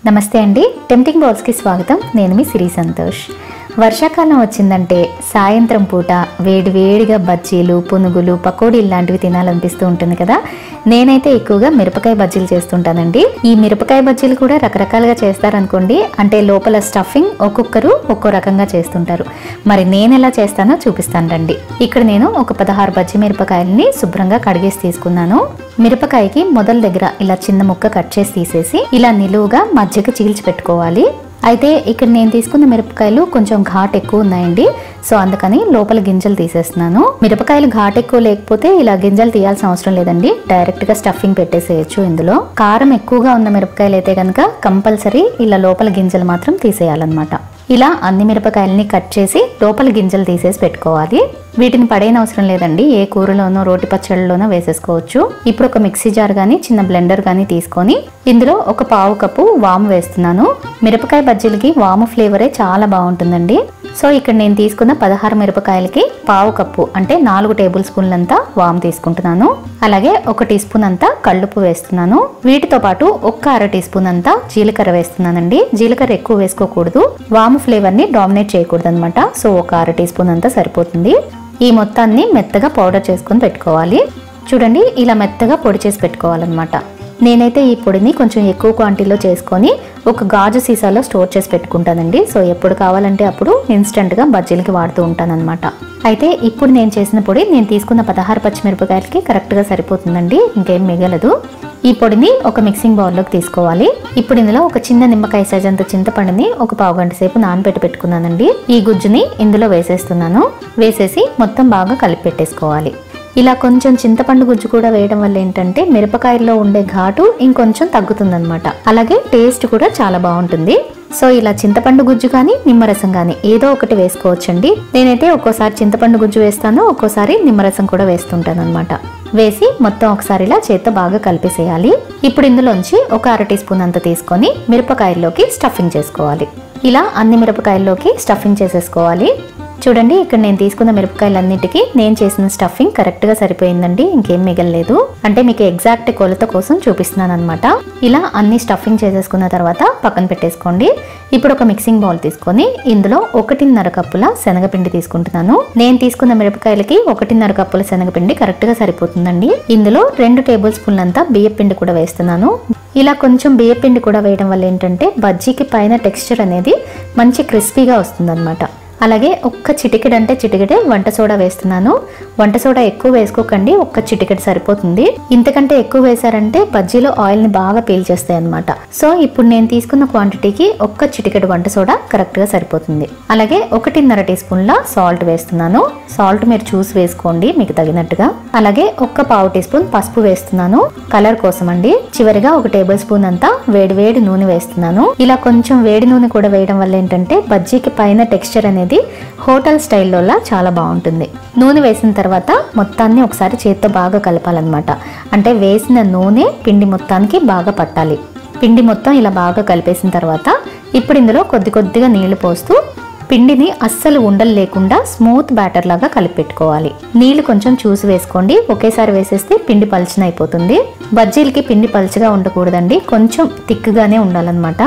నమస్తే అండి, tempting balls కి స్వాగతం. నేను మీ సిరి సంతోష్. వర్షాకాలం వచ్చిందంటే సాయంత్రం పూట వేడివేడిగా బజ్జీలు, పునుగులు, పకోడీలు లాంటివి తినాలనిపిస్తూ ఉంటుంది కదా. నేనైతే ఎక్కువగా మిరపకాయ బజ్జీలు చేస్తుంటానండి. ఈ మిరపకాయ బజ్జీలు కూడా రకరకాలుగా చేస్తారనుకోండి. అంటే లోపల స్టఫింగ్ ఒక్కొక్కరు ఒక్కో రకంగా చేస్తుంటారు. మరి నేను ఎలా చేస్తానో చూపిస్తాను రండి. ఇక్కడ నేను ఒక 16 బజ్జీ మిరపకాయలని శుభ్రంగా కడిగేసి తీసుకున్నాను. మిరపకాయకి మొదల దగ్గర ఇలా చిన్న ముక్క కట్ చేసి తీసేసి ఇలా నిలువుగా మధ్యకి చీల్చి పెట్టుకోవాలి. అయితే ఇక్కడ నేను తీసుకున్న మిరపకాయలు కొంచెం ఘాట్ ఎక్కువ ఉన్నాయండి. సో అందుకని లోపల గింజలు తీసేస్తున్నాను. మిరపకాయలు ఘాట్ ఎక్కువ లేకపోతే ఇలా గింజలు తీయాల్సిన అవసరం లేదండి, డైరెక్ట్ గా స్టఫింగ్ పెట్టేసేయచ్చు. ఇందులో కారం ఎక్కువగా ఉన్న మిరపకాయలు అయితే కనుక కంపల్సరీ ఇలా లోపల గింజలు మాత్రం తీసేయాలన్నమాట. ఇలా అన్ని మిరపకాయలని కట్ చేసి లోపల గింజలు తీసేసి పెట్టుకోవాలి. వీటిని పడేయని అవసరం లేదండి, ఏ కూరలోనో రోటి పచ్చళ్ళలోనో వేసేసుకోవచ్చు. ఇప్పుడు ఒక మిక్సీ జార్ గానీ చిన్న బ్లెండర్ గానీ తీసుకొని ఇందులో ఒక పావు కప్పు వాము వేస్తున్నాను. మిరపకాయ బజ్జీలకి వాము ఫ్లేవరే చాలా బాగుంటుందండి. సో ఇక్కడ నేను తీసుకున్న 16 మిరపకాయలకి పావు కప్పు అంటే 4 టేబుల్ స్పూన్లంతా వాము తీసుకుంటున్నాను. అలాగే 1 టీ స్పూన్ అంతా కల్లుప్పు వేస్తున్నాను. వీటితో పాటు ఒక అర టీ స్పూన్ అంతా జీలకర్ర వేస్తున్నానండి. జీలకర్ర ఎక్కువ వేసుకోకూడదు, వాము ఫ్లేవర్ ని డామినేట్ చేయకూడదు అనమాట. సో ఒక అర టీ స్పూన్ అంతా సరిపోతుంది. ఈ మొత్తాన్ని మెత్తగా పౌడర్ చేసుకొని పెట్టుకోవాలి. చూడండి, ఇలా మెత్తగా పొడి చేసి పెట్టుకోవాలన్నమాట. నేనైతే ఈ పొడిని కొంచెం ఎక్కువ క్వాంటిటీలో చేసుకొని ఒక గాజు సీసాలో స్టోర్ చేసి పెట్టుకుంటానండి. సో ఎప్పుడు కావాలంటే అప్పుడు ఇన్స్టెంట్గా బజ్జీలకి వాడుతూ ఉంటానన్నమాట. అయితే ఇప్పుడు నేను చేసిన పొడి నేను తీసుకున్న 16 పచ్చిమిరపకాయలకి కరెక్ట్గా సరిపోతుందండి, ఇంకేం మిగలదు. ఈ పొడిని ఒక మిక్సింగ్ బౌల్లోకి తీసుకోవాలి. ఇప్పుడు ఇందులో ఒక చిన్న నిమ్మకాయ సైజ్ అంత చింతపండుని ఒక పావు గంట సేపు నానబెట్టి పెట్టుకున్నానండి. ఈ గుజ్జుని ఇందులో వేసేస్తున్నాను. వేసేసి మొత్తం బాగా కలిపి పెట్టేసుకోవాలి. ఇలా కొంచెం చింతపండు గుజ్జు కూడా వేయడం వల్ల ఏంటంటే మిరపకాయల్లో ఉండే ఘాటు ఇంకొంచెం తగ్గుతుందన్నమాట. అలాగే టేస్ట్ కూడా చాలా బాగుంటుంది. సో ఇలా చింతపండు గుజ్జు కానీ నిమ్మరసం కానీ ఏదో ఒకటి వేసుకోవచ్చండి. నేనైతే ఒక్కోసారి చింతపండు గుజ్జు వేస్తాను, ఒక్కోసారి నిమ్మరసం కూడా వేస్తుంటాను అనమాట. వేసి మొత్తం ఒకసారి ఇలా చేత్తో బాగా కలిపేసేయాలి. ఇప్పుడు ఇందులోంచి ఒక అర టీ స్పూన్ అంత తీసుకొని మిరపకాయల్లోకి స్టఫింగ్ చేసుకోవాలి. ఇలా అన్ని మిరపకాయల్లోకి స్టఫింగ్ చేసేసుకోవాలి. చూడండి, ఇక్కడ నేను తీసుకున్న మిరపకాయలన్నిటికీ నేను చేసిన స్టఫింగ్ కరెక్ట్ గా సరిపోయిందండి, ఇంకేం మిగలలేదు. అంటే మీకు ఎగ్జాక్ట్ కొలత కోసం చూపిస్తున్నాను అనమాట. ఇలా అన్ని స్టఫింగ్ చేసేసుకున్న తర్వాత పక్కన పెట్టేసుకోండి. ఇప్పుడు ఒక మిక్సింగ్ బౌల్ తీసుకొని ఇందులో 1.5 కప్పుల శనగపిండి తీసుకుంటున్నాను. నేను తీసుకున్న మిరపకాయలకి 1.5 కప్పుల శనగపిండి కరెక్ట్ గా సరిపోతుందండి. ఇందులో 2 టేబుల్ స్పూన్లంతా బియ్యపిండి కూడా వేస్తున్నాను. ఇలా కొంచెం బియ్యపిండి కూడా వేయడం వల్ల ఏంటంటే బజ్జీకి పైన టెక్స్చర్ అనేది మంచి క్రిస్పీగా వస్తుందన్నమాట. అలాగే ఒక్క చిటికెడు అంటే చిటికెడే వంట సోడా వేస్తున్నాను. వంట సోడా ఎక్కువ వేసుకోకండి, ఒక్క చిటికెడు సరిపోతుంది. ఇంతకంటే ఎక్కువ వేసారంటే బజ్జీలో ఆయిల్ ని బాగా పీల్చేస్తాయి అనమాట. సో ఇప్పుడు నేను తీసుకున్న క్వాంటిటీకి ఒక్క చిటికెడు వంట సోడా కరెక్ట్ గా సరిపోతుంది. అలాగే 1.5 టీ స్పూన్ల సాల్ట్ వేస్తున్నాను. సాల్ట్ మీరు చూసి వేసుకోండి మీకు తగినట్టుగా. అలాగే ఒక్క పావు టీ స్పూన్ పసుపు వేస్తున్నాను కలర్ కోసం అండి. చివరిగా 1 టేబుల్ స్పూన్ అంతా వేడి నూనె వేస్తున్నాను. ఇలా కొంచెం వేడి నూనె కూడా వేయడం వల్ల ఏంటంటే బజ్జీకి పైన టెక్స్చర్ అనేది హోటల్ స్టైల్లో చాలా బాగుంటుంది. నూనె వేసిన తర్వాత మొత్తాన్ని ఒకసారి చేత్తో బాగా కలపాలన్నమాట. అంటే వేసిన నూనె పిండి మొత్తానికి బాగా పట్టాలి. పిండి మొత్తం ఇలా బాగా కలిపేసిన తర్వాత ఇప్పుడు ఇందులో కొద్దిగా నీళ్లు పోస్తూ పిండిని అస్సలు ఉండలు లేకుండా స్మూత్ బ్యాటర్ లాగా కలిపి పెట్టుకోవాలి. నీళ్లు కొంచెం చూసి వేసుకోండి, ఒకేసారి వేసేస్తే పిండి పల్చన అయిపోతుంది. బజ్జీలకి పిండి పల్చగా ఉండకూడదండి, కొంచెం థిక్గానే ఉండాలన్నమాట.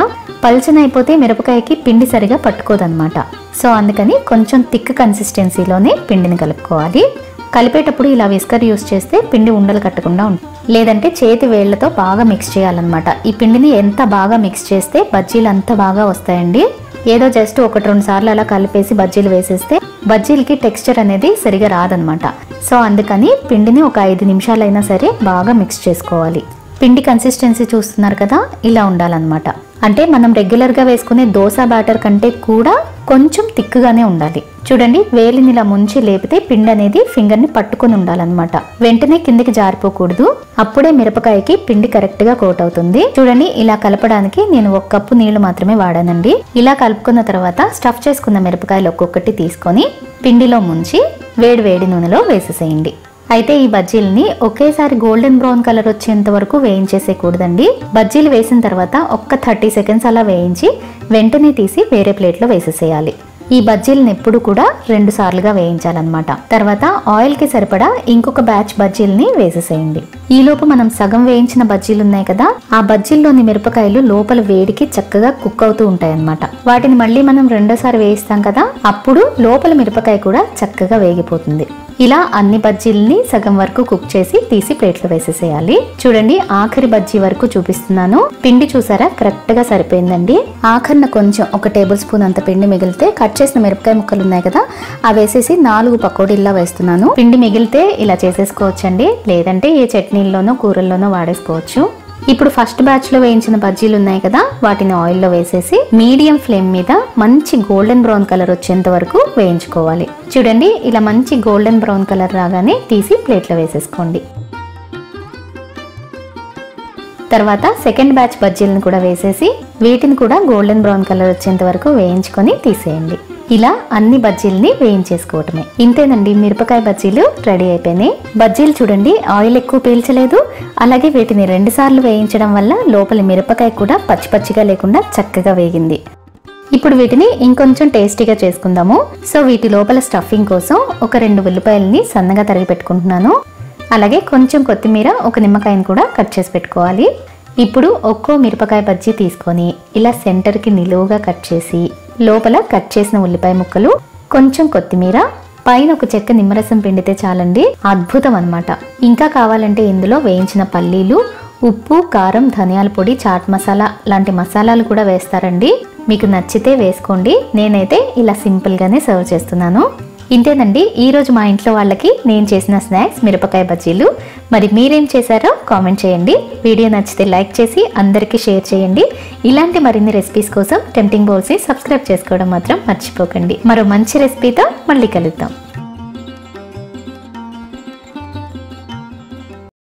పల్చన అయిపోతే మిరపకాయకి పిండి సరిగా పట్టుకోదన్నమాట. సో అందుకని కొంచెం థిక్ కన్సిస్టెన్సీలోనే పిండిని కలుపుకోవాలి. కలిపేటప్పుడు ఇలా విస్కర్ యూస్ చేస్తే పిండి ఉండలు కట్టకుండా ఉంటుంది. లేదంటే చేతి వేళ్లతో బాగా మిక్స్ చేయాలన్నమాట. ఈ పిండిని ఎంత బాగా మిక్స్ చేస్తే బజ్జీలు అంత బాగా వస్తాయండి. ఏదో జస్ట్ 1-2 సార్లు అలా కలిపేసి బజ్జీలు వేసేస్తే బజ్జీలకి టెక్స్చర్ అనేది సరిగా రాదనమాట. సో అందుకని పిండిని ఒక 5 నిమిషాలైనా సరే బాగా మిక్స్ చేసుకోవాలి. పిండి కన్సిస్టెన్సీ చూస్తున్నారు కదా, ఇలా ఉండాలన్నమాట. అంటే మనం రెగ్యులర్ గా వేసుకునే దోశ బ్యాటర్ కంటే కూడా కొంచెం థిక్గానే ఉండాలి. చూడండి, వేలిని ఇలా ముంచి లేపితే పిండి అనేది ఫింగర్ ని పట్టుకొని ఉండాలన్నమాట. వెంటనే కిందికి జారిపోకూడదు, అప్పుడే మిరపకాయకి పిండి కరెక్ట్ గా కోట్ అవుతుంది. చూడండి, ఇలా కలపడానికి నేను 1 కప్పు నీళ్లు మాత్రమే వాడానండి. ఇలా కలుపుకున్న తర్వాత స్టఫ్ చేసుకున్న మిరపకాయలు ఒక్కొక్కటి తీసుకొని పిండిలో ముంచి వేడి నూనెలో వేసేసేయండి. అయితే ఈ బజ్జీలని ఒకేసారి గోల్డెన్ బ్రౌన్ కలర్ వచ్చేంత వరకు వేయించేసేయకూడదండి. బజ్జీలు వేసిన తర్వాత ఒక్క 30 సెకండ్స్ అలా వేయించి వెంటనే తీసి వేరే ప్లేట్లో వేసేసేయాలి. ఈ బజ్జీలను ఎప్పుడు కూడా 2 సార్లుగా వేయించాలన్నమాట. తర్వాత ఆయిల్ కి సరిపడా ఇంకొక బ్యాచ్ బజ్జీలని వేసేసేయండి. ఈలోపు మనం సగం వేయించిన బజ్జీలు ఉన్నాయి కదా, ఆ బజ్జీల్లోని మిరపకాయలు లోపల వేడికి చక్కగా కుక్ అవుతూ ఉంటాయి అన్నమాట. వాటిని మళ్ళీ మనం రెండోసారి వేయిస్తాం కదా, అప్పుడు లోపల మిరపకాయ కూడా చక్కగా వేగిపోతుంది. ఇలా అన్ని బజ్జీలని సగం వరకు కుక్ చేసి తీసి ప్లేట్లో వేసేసేయాలి. చూడండి, ఆఖరి బజ్జీ వరకు చూపిస్తున్నాను. పిండి చూసారా, కరెక్ట్ గా సరిపోయిందండి. ఆఖరిన కొంచెం 1 టేబుల్ స్పూన్ అంత పిండి మిగిలితే కట్ చేసిన మిరపకాయ ముక్కలు ఉన్నాయి కదా, అవి వేసేసి 4 పకోడీల్లా వేస్తున్నాను. పిండి మిగిలితే ఇలా చేసేసుకోవచ్చండి, లేదంటే ఏ చట్నీల్లోనో కూరల్లోనో వాడేసుకోవచ్చు. ఇప్పుడు ఫస్ట్ బ్యాచ్ లో వేయించిన బజ్జీలు ఉన్నాయి కదా, వాటిని ఆయిల్లో వేసేసి మీడియం ఫ్లేమ్ మీద మంచి గోల్డెన్ బ్రౌన్ కలర్ వచ్చేంత వరకు వేయించుకోవాలి. చూడండి, ఇలా మంచి గోల్డెన్ బ్రౌన్ కలర్ రాగానే తీసి ప్లేట్లో వేసేసుకోండి. తర్వాత సెకండ్ బ్యాచ్ బజ్జీలను కూడా వేసేసి వీటిని కూడా గోల్డెన్ బ్రౌన్ కలర్ వచ్చేంత వరకు వేయించుకొని తీసేయండి. ఇలా అన్ని బజ్జీలని వేయించేసుకోవటమే. ఇంతేనండి, మిరపకాయ బజ్జీలు రెడీ అయిపోయినాయి. బజ్జీలు చూడండి, ఆయిల్ ఎక్కువ పీల్చలేదు, అలాగే వీటిని 2 సార్లు వేయించడం వల్ల లోపల మిరపకాయ కూడా పచ్చి పచ్చిగా లేకుండా చక్కగా వేగింది. ఇప్పుడు వీటిని ఇంకొంచెం టేస్టీగా చేసుకుందాము. సో వీటి లోపల స్టఫింగ్ కోసం ఒక 2 ఉల్లిపాయలని సన్నగా తరిగి పెట్టుకుంటున్నాను. అలాగే కొంచెం కొత్తిమీర, 1 నిమ్మకాయని కూడా కట్ చేసి పెట్టుకోవాలి. ఇప్పుడు ఒక్కో మిరపకాయ బజ్జీ తీసుకొని ఇలా సెంటర్కి నిలువుగా కట్ చేసి లోపల కట్ చేసిన ఉల్లిపాయ ముక్కలు, కొంచెం కొత్తిమీర, పైన ఒక చెక్క నిమ్మరసం పిండితే చాలండి, అద్భుతం అన్నమాట. ఇంకా కావాలంటే ఇందులో వేయించిన పల్లీలు, ఉప్పు, కారం, ధనియాల పొడి, చాట్ మసాలా లాంటి మసాలాలు కూడా వేస్తారండి. మీకు నచ్చితే వేసుకోండి. నేనైతే ఇలా సింపుల్ గానే సర్వ్ చేస్తున్నాను. ఇంతేనండి, ఈరోజు మా ఇంట్లో వాళ్ళకి నేను చేసిన స్నాక్స్ మిరపకాయ బజ్జీలు. మరి మీరేం చేశారో కామెంట్ చేయండి. వీడియో నచ్చితే లైక్ చేసి అందరికీ షేర్ చేయండి. ఇలాంటి మరిన్ని రెసిపీస్ కోసం టెంప్టింగ్ బౌల్స్ని సబ్స్క్రైబ్ చేసుకోవడం మాత్రం మర్చిపోకండి. మరో మంచి రెసిపీతో మళ్ళీ కలుద్దాం.